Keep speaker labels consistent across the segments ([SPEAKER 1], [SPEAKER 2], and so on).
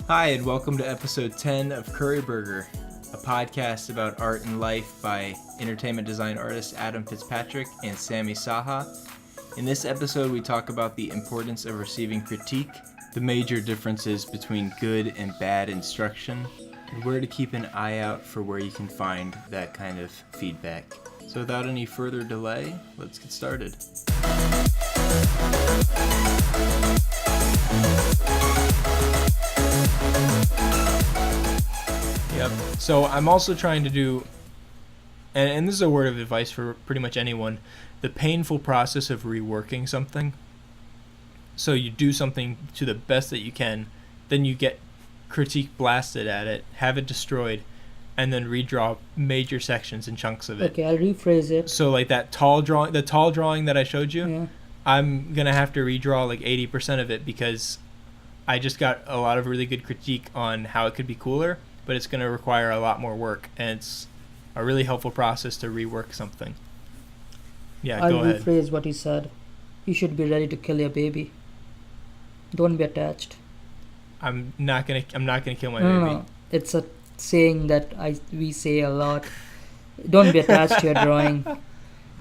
[SPEAKER 1] Hi, and welcome to episode 10 of Curry Burger, a podcast about art and life by entertainment design artists Adam Fitzpatrick and Sammy Saha. In this episode, we talk about the importance of receiving critique, the major differences between good and bad instruction, and where to keep an eye out for where you can find that kind of feedback. So without any further delay, let's get started. Yep. So I'm also trying to do, and this is a word of advice for pretty much anyone, the painful process of reworking something. So you do something to the best that you can, then you get critique blasted at it, have it destroyed, and then redraw major sections and chunks of it.
[SPEAKER 2] Okay, I'll rephrase it.
[SPEAKER 1] So like the tall drawing that I showed you,
[SPEAKER 2] Yeah.
[SPEAKER 1] I'm going to have to redraw like 80% of it because I just got a lot of really good critique on how it could be cooler, but it's going to require a lot more work, and it's a really helpful process to rework something. Yeah,
[SPEAKER 2] I'll
[SPEAKER 1] go ahead.
[SPEAKER 2] rephrase what he said. You should be ready to kill your baby. Don't be attached.
[SPEAKER 1] I'm not gonna kill my
[SPEAKER 2] No,
[SPEAKER 1] baby.
[SPEAKER 2] no. It's a saying that we say a lot. Don't be attached to your drawing.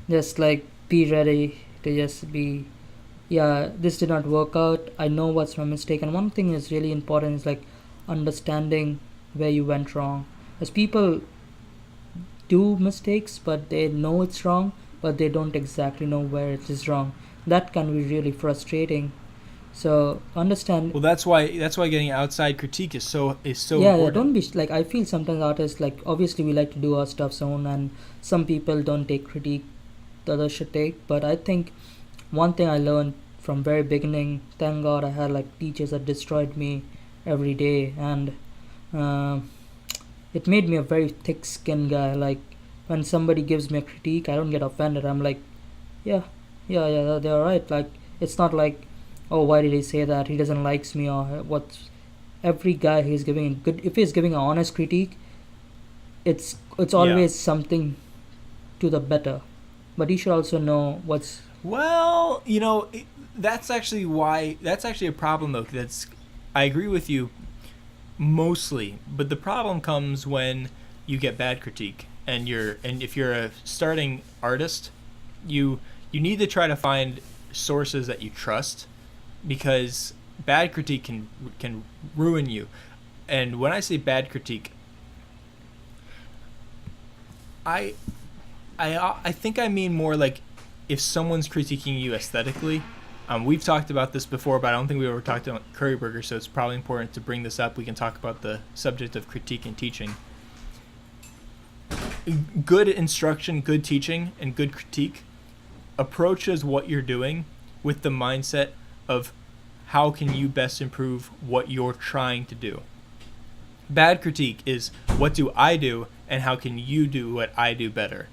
[SPEAKER 2] Just like be ready to just be. Yeah, this did not work out. I know what's my mistake. And one thing is really important is like understanding where you went wrong. As people do mistakes, but they know it's wrong, but they don't exactly know where it is wrong. That can be really frustrating. So understand.
[SPEAKER 1] Well, that's why getting outside critique is so
[SPEAKER 2] Yeah,
[SPEAKER 1] important.
[SPEAKER 2] don't be like, I feel sometimes artists, like, obviously we like to do our stuff own, and some people don't take critique, the others should take. But I think one thing I learned from very beginning, thank God I had like teachers that destroyed me every day, and it made me a very thick-skinned guy. Like when somebody gives me a critique, I don't get offended. I'm like, yeah, they're right. Like it's not like, oh, why did he say that? He doesn't likes me, or what? Every guy who's giving a good, if he's giving an honest critique, it's always something to the better. But he should also know what's.
[SPEAKER 1] Well, that's actually a problem though. I agree with you mostly, but the problem comes when you get bad critique, and if you're a starting artist, you need to try to find sources that you trust, because bad critique can ruin you. And when I say bad critique, I think I mean more like if someone's critiquing you aesthetically. We've talked about this before, but I don't think we ever talked about Curry Burger, so it's probably important to bring this up. We can talk about the subject of critique and teaching. Good instruction, good teaching, and good critique approaches what you're doing with the mindset of how can you best improve what you're trying to do. Bad critique is what do I do and how can you do what I do better.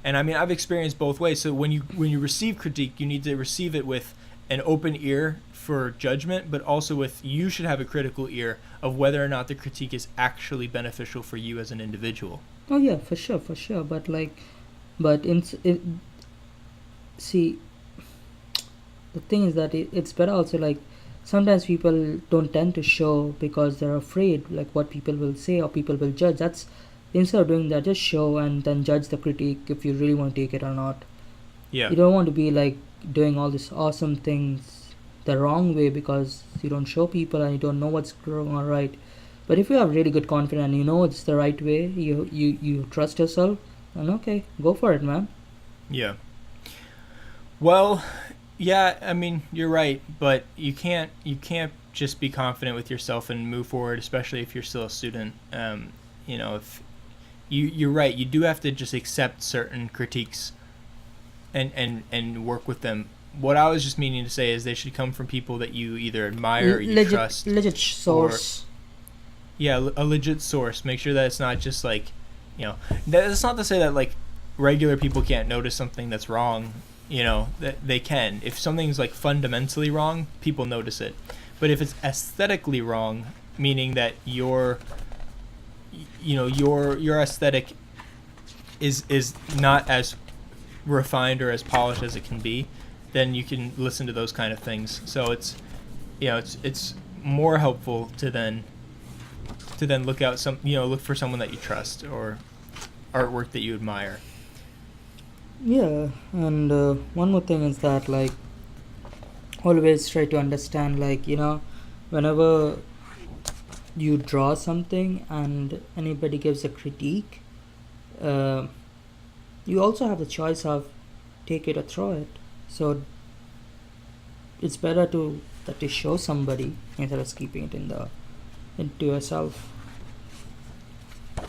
[SPEAKER 1] And I mean, I've experienced both ways. So when you receive critique, you need to receive it with an open ear for judgment, but also with, you should have a critical ear of whether or not the critique is actually beneficial for you as an individual.
[SPEAKER 2] Oh yeah, for sure. See, the thing is that it's better also, like sometimes people don't tend to show because they're afraid like what people will say or people will judge. That's, instead of doing that, just show and then judge the critique if you really want to take it or not.
[SPEAKER 1] Yeah.
[SPEAKER 2] You don't want to be like doing all these awesome things the wrong way because you don't show people and you don't know what's wrong or right. But if you have really good confidence and you know it's the right way, you trust yourself, then okay, go for it, man.
[SPEAKER 1] Yeah. Well, yeah, I mean, you're right, but you can't just be confident with yourself and move forward, especially if you're still a student. If you're right, you do have to just accept certain critiques and work with them. What I was just meaning to say is they should come from people that you either admire or you trust.
[SPEAKER 2] Legit source.
[SPEAKER 1] A legit source. Make sure that it's not just like, that's not to say that like regular people can't notice something that's wrong. That they can. If something's like fundamentally wrong, people notice it. But if it's aesthetically wrong, meaning that your aesthetic is not as refined or as polished as it can be, then you can listen to those kind of things. So it's more helpful to then look out look for someone that you trust or artwork that you admire.
[SPEAKER 2] Yeah, and one more thing is that like always try to understand like whenever you draw something and anybody gives a critique, uh, you also have the choice of take it or throw it. So it's better to that you show somebody instead of keeping it into yourself.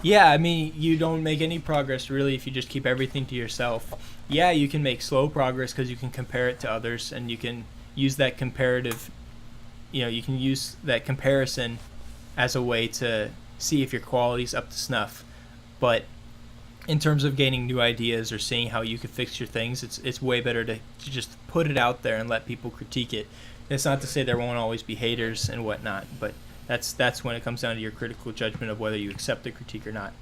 [SPEAKER 1] Yeah, I mean, you don't make any progress really if you just keep everything to yourself. Yeah, you can make slow progress because you can compare it to others, and you can use that you can use that comparison as a way to see if your quality's up to snuff. But in terms of gaining new ideas or seeing how you could fix your things, it's way better to just put it out there and let people critique it. It's not to say there won't always be haters and whatnot, but that's when it comes down to your critical judgment of whether you accept the critique or not.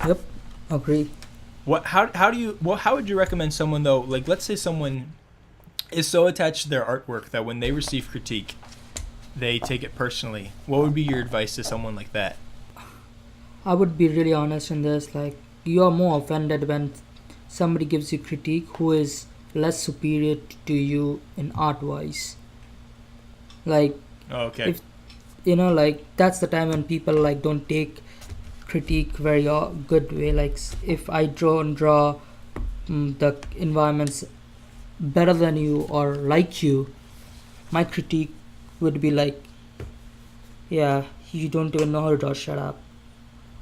[SPEAKER 2] Yep, agree.
[SPEAKER 1] How would you recommend someone though, like let's say someone is so attached to their artwork that when they receive critique they take it personally? What would be your advice to someone like that?
[SPEAKER 2] I would be really honest in this. Like, you are more offended when somebody gives you critique who is less superior to you in art wise. Like,
[SPEAKER 1] Okay.
[SPEAKER 2] if like that's the time when people like don't take critique very good way. Like, if I draw the environments better than you or like you, my critique would be like, yeah, you don't even know how to draw. Shut up.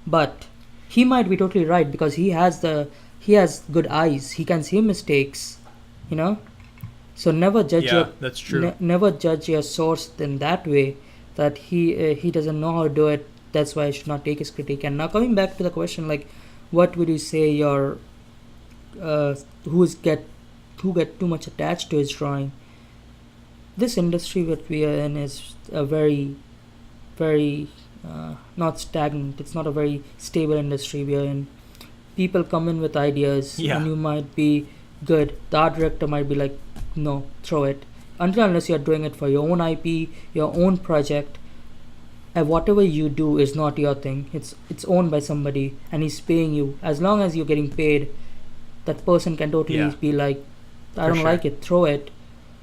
[SPEAKER 2] But he might be totally right because he has good eyes. He can see mistakes, you know. So never judge
[SPEAKER 1] Yeah, that's true.
[SPEAKER 2] never judge your source in that way that he doesn't know how to do it. That's why I should not take his critique. And now coming back to the question, like, what would you say your who get too much attached to his drawing? This industry that we are in is a very, very not stagnant. It's not a very stable industry we are in. People come in with ideas,
[SPEAKER 1] Yeah.
[SPEAKER 2] and you might be good. The art director might be like, no, throw it. Unless you're doing it for your own IP, your own project, and whatever you do is not your thing. It's owned by somebody, and he's paying you. As long as you're getting paid, that person can totally
[SPEAKER 1] Yeah.
[SPEAKER 2] be like, I
[SPEAKER 1] For
[SPEAKER 2] don't
[SPEAKER 1] sure.
[SPEAKER 2] like it, throw it.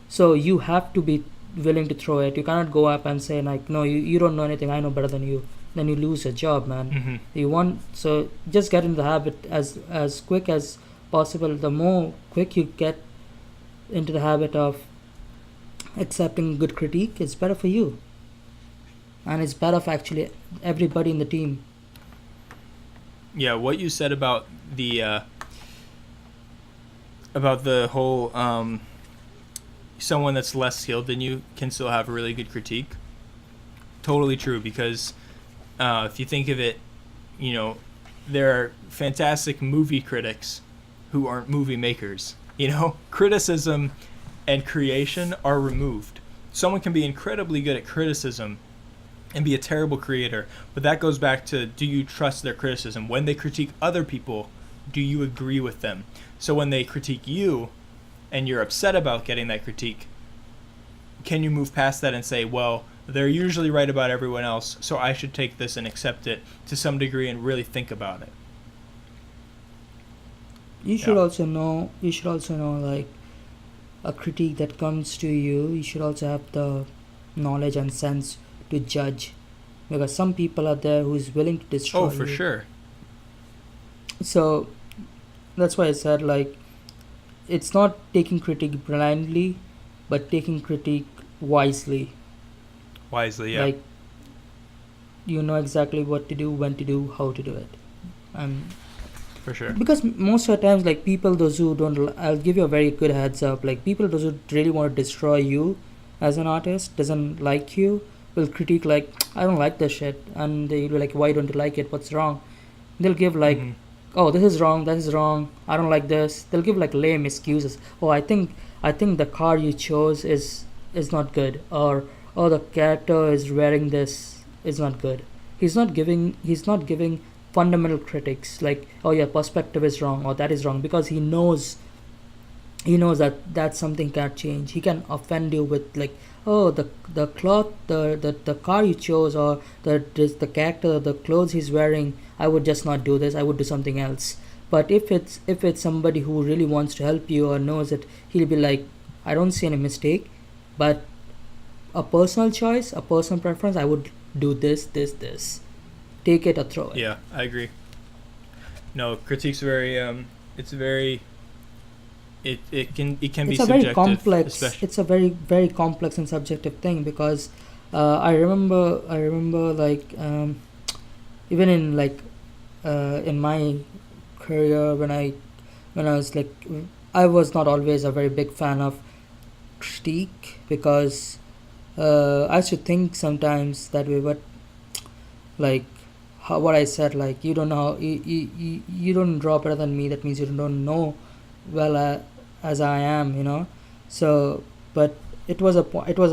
[SPEAKER 2] So you have to be willing to throw it. You cannot go up and say like, no, you don't know anything, I know better than you. Then you lose your job, man.
[SPEAKER 1] Mm-hmm.
[SPEAKER 2] You want, so just get in the habit as quick as possible. The more quick you get into the habit of accepting good critique, it's better for you, and it's better for actually everybody in the team.
[SPEAKER 1] Yeah, what you said about the whole someone that's less skilled than you can still have a really good critique. Totally true, because if you think of it, there are fantastic movie critics who aren't movie makers. Criticism and creation are removed. Someone can be incredibly good at criticism and be a terrible creator, but that goes back to, do you trust their criticism? When they critique other people, do you agree with them? So when they critique you and you're upset about getting that critique, can you move past that and say, well, they're usually right about everyone else, so I should take this and accept it to some degree and really think about it?
[SPEAKER 2] You should
[SPEAKER 1] Yeah.
[SPEAKER 2] also know. You should also know, like, a critique that comes to you. You should also have the knowledge and sense to judge, because some people are there who's willing to destroy
[SPEAKER 1] Oh, for
[SPEAKER 2] you.
[SPEAKER 1] sure.
[SPEAKER 2] So that's why I said, like, it's not taking critique blindly, but taking critique wisely.
[SPEAKER 1] Wisely, yeah.
[SPEAKER 2] Like, you know exactly what to do, when to do, how to do it. And
[SPEAKER 1] For sure.
[SPEAKER 2] because most of the times, like, people those who don't, I'll give you a very good heads up, like, people those who really want to destroy you as an artist, doesn't like you, will critique like, I don't like this shit, and they'll be like, why don't you like it, what's wrong? They'll give like,
[SPEAKER 1] Mhm.
[SPEAKER 2] oh, this is wrong, that is wrong, I don't like this. They'll give like lame excuses. Oh, I think the car you chose is not good, or oh, the character is wearing this is not good. He's not giving fundamental critics like, oh, your perspective is wrong or that is wrong, because he knows he knows that something can't change. He can offend you with like, oh, the cloth, the car you chose, or the character, the clothes he's wearing. I would just not do this. I would do something else. But if it's somebody who really wants to help you or knows it, he'll be like, I don't see any mistake, but a personal choice, a personal preference, I would do this. Take it or throw it.
[SPEAKER 1] Yeah, I agree. No, critique's very it's very it can be
[SPEAKER 2] It's a
[SPEAKER 1] subjective,
[SPEAKER 2] very complex.
[SPEAKER 1] especially.
[SPEAKER 2] It's a very complex and subjective thing because I remember like even in like in my career when I was like I was not always a very big fan of critique because I should think sometimes that way, but like what I said, like you don't know you don't draw better than me. That means you don't know well as I am, you know. So, but it was a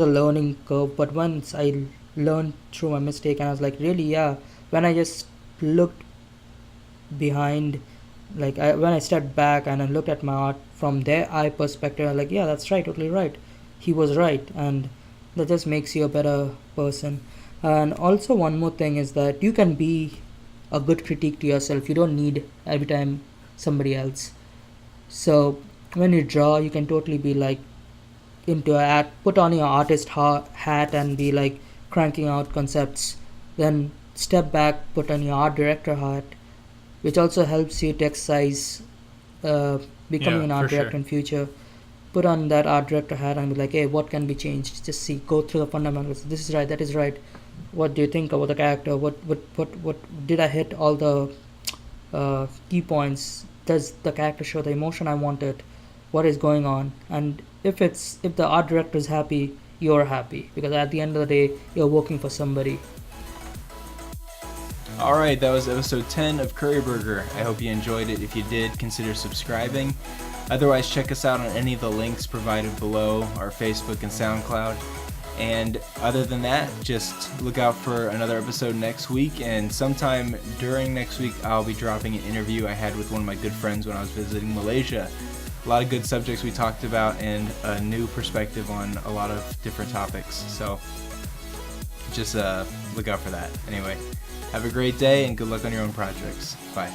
[SPEAKER 2] learning curve. But once I learned through my mistake, and I was like, really, yeah. When I just looked behind, like when I stepped back and I looked at my art from their eye perspective, I'm like, yeah, that's right, totally right. He was right, and that just makes you a better person. And also, one more thing is that you can be a good critique to yourself. You don't need every time somebody else. So when you draw, you can totally be like into a hat, put on your artist hat and be like cranking out concepts. Then step back, put on your art director hat, which also helps you to exercise becoming
[SPEAKER 1] Yeah,
[SPEAKER 2] an
[SPEAKER 1] for
[SPEAKER 2] art director
[SPEAKER 1] sure.
[SPEAKER 2] in future. Put on that art director hat and be like, hey, what can be changed? Just see, go through the fundamentals. This is right, that is right. What do you think about the character? What did I hit all the key points? Does the character show the emotion I wanted? What is going on? And if the art director is happy, you're happy because at the end of the day, you're working for somebody.
[SPEAKER 1] All right, that was episode 10 of Curry Burger. I hope you enjoyed it. If you did, consider subscribing. Otherwise, check us out on any of the links provided below, our Facebook and SoundCloud. And other than that, just look out for another episode next week. And sometime during next week, I'll be dropping an interview I had with one of my good friends when I was visiting Malaysia. A lot of good subjects we talked about and a new perspective on a lot of different topics. So just look out for that. Anyway, have a great day and good luck on your own projects. Bye.